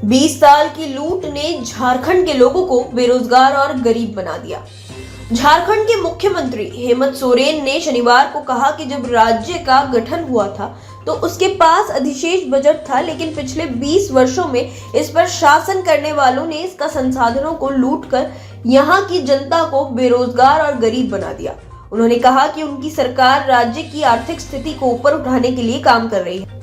20 साल की लूट ने झारखंड के लोगों को बेरोजगार और गरीब बना दिया। झारखंड के मुख्यमंत्री हेमंत सोरेन ने शनिवार को कहा कि जब राज्य का गठन हुआ था तो उसके पास अधिशेष बजट था, लेकिन पिछले 20 वर्षों में इस पर शासन करने वालों ने इसका संसाधनों को लूटकर यहाँ की जनता को बेरोजगार और गरीब बना दिया। उन्होंने कहा कि उनकी सरकार राज्य की आर्थिक स्थिति को ऊपर उठाने के लिए काम कर रही है।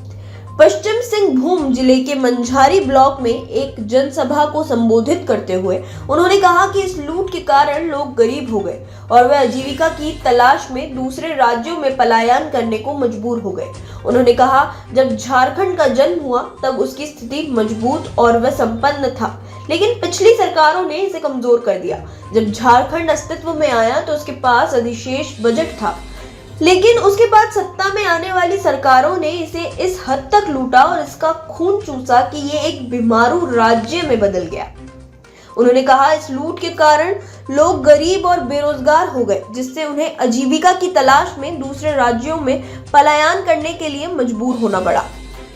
पश्चिम सिंहभूम जिले के मंझारी ब्लॉक में एक जनसभा को संबोधित करते हुए उन्होंने कहा कि इस लूट के कारण लोग गरीब हो गए और वे आजीविका की तलाश में दूसरे राज्यों में पलायन करने को मजबूर हो गए। उन्होंने कहा, जब झारखंड का जन्म हुआ तब उसकी स्थिति मजबूत और वह संपन्न था, लेकिन पिछली सरकारों ने इसे कमजोर कर दिया। जब झारखंड अस्तित्व में आया तो उसके पास अधिशेष बजट था, लेकिन उसके बाद सत्ता में आने वाली सरकारों ने इसे इस हद तक लूटा और इसका खून चूसा कि ये एक बीमारू राज्य में बदल गया। उन्होंने कहा, इस लूट के कारण लोग गरीब और बेरोजगार हो गए, जिससे उन्हें आजीविका की तलाश में दूसरे राज्यों में पलायन करने के लिए मजबूर होना पड़ा।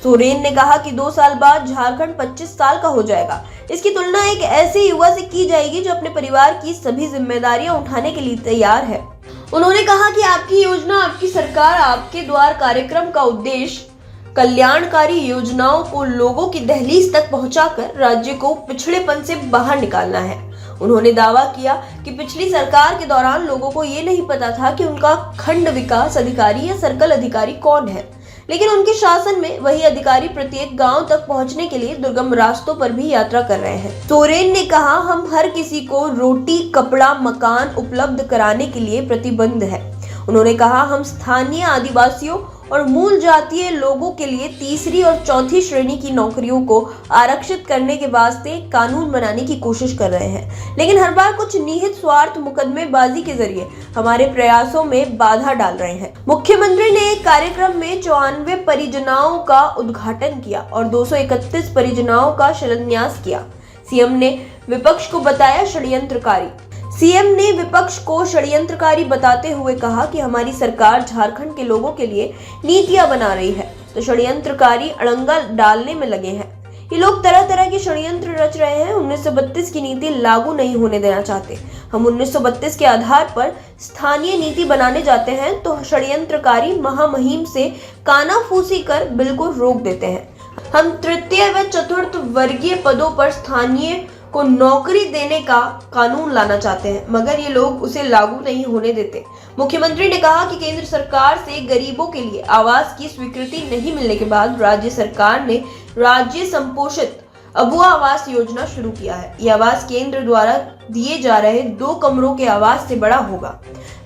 सोरेन ने कहा कि 2 साल बाद झारखंड 25 साल का हो जाएगा। इसकी तुलना एक ऐसे युवा से की जाएगी जो अपने परिवार की सभी जिम्मेदारियां उठाने के लिए तैयार है। उन्होंने कहा कि आपकी योजना, आपकी सरकार, आपके द्वार कार्यक्रम का उद्देश्य कल्याणकारी योजनाओं को लोगों की दहलीज तक पहुंचाकर राज्य को पिछड़ेपन से बाहर निकालना है। उन्होंने दावा किया कि पिछली सरकार के दौरान लोगों को ये नहीं पता था कि उनका खंड विकास अधिकारी या सर्कल अधिकारी कौन है, लेकिन उनके शासन में वही अधिकारी प्रत्येक गांव तक पहुंचने के लिए दुर्गम रास्तों पर भी यात्रा कर रहे हैं। सोरेन ने कहा, हम हर किसी को रोटी, कपड़ा, मकान उपलब्ध कराने के लिए प्रतिबद्ध है। उन्होंने कहा, हम स्थानीय आदिवासियों और मूल जातीय लोगों के लिए तीसरी और चौथी श्रेणी की नौकरियों को आरक्षित करने के वास्ते कानून बनाने की कोशिश कर रहे हैं, लेकिन हर बार कुछ निहित स्वार्थ मुकदमेबाजी के जरिए हमारे प्रयासों में बाधा डाल रहे हैं। मुख्यमंत्री ने एक कार्यक्रम में 94 परियोजनाओं का उद्घाटन किया और 231 परियोजनाओं का शिलान्यास किया। सीएम ने विपक्ष को बताया षड्यंत्रकारी। सीएम ने विपक्ष को षड्यंत्रकारी बताते हुए कहा कि हमारी सरकार झारखंड के लोगों के लिए नीतियां बना रही है, तो षड्यंत्रकारी अड़ंगा डालने में लगे हैं। ये लोग तरह तरह के षड्यंत्र रच रहे हैं। 1932 की नीति लागू नहीं होने देना चाहते। हम 1932 के आधार पर स्थानीय नीति बनाने जाते हैं तो षड्यंत्रकारी महामहिम से कानाफूसी कर बिल को रोक देते हैं। हम तृतीय व चतुर्थ वर्गीय पदों पर स्थानीय को नौकरी देने का कानून लाना चाहते हैं, मगर ये लोग उसे लागू नहीं होने देते। मुख्यमंत्री ने कहा कि केंद्र सरकार से गरीबों के लिए आवास की स्वीकृति नहीं मिलने के बाद राज्य सरकार ने राज्य संपोषित अबुआ आवास योजना शुरू किया है। यह आवास केंद्र द्वारा दिए जा रहे 2 कमरों के आवास से बड़ा होगा।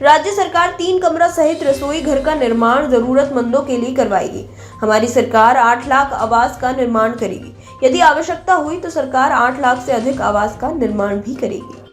राज्य सरकार 3 कमरा सहित रसोई घर का निर्माण जरूरतमंदों के लिए करवाएगी। हमारी सरकार 8 लाख आवास का निर्माण करेगी। यदि आवश्यकता हुई तो सरकार 8 लाख से अधिक आवास का निर्माण भी करेगी।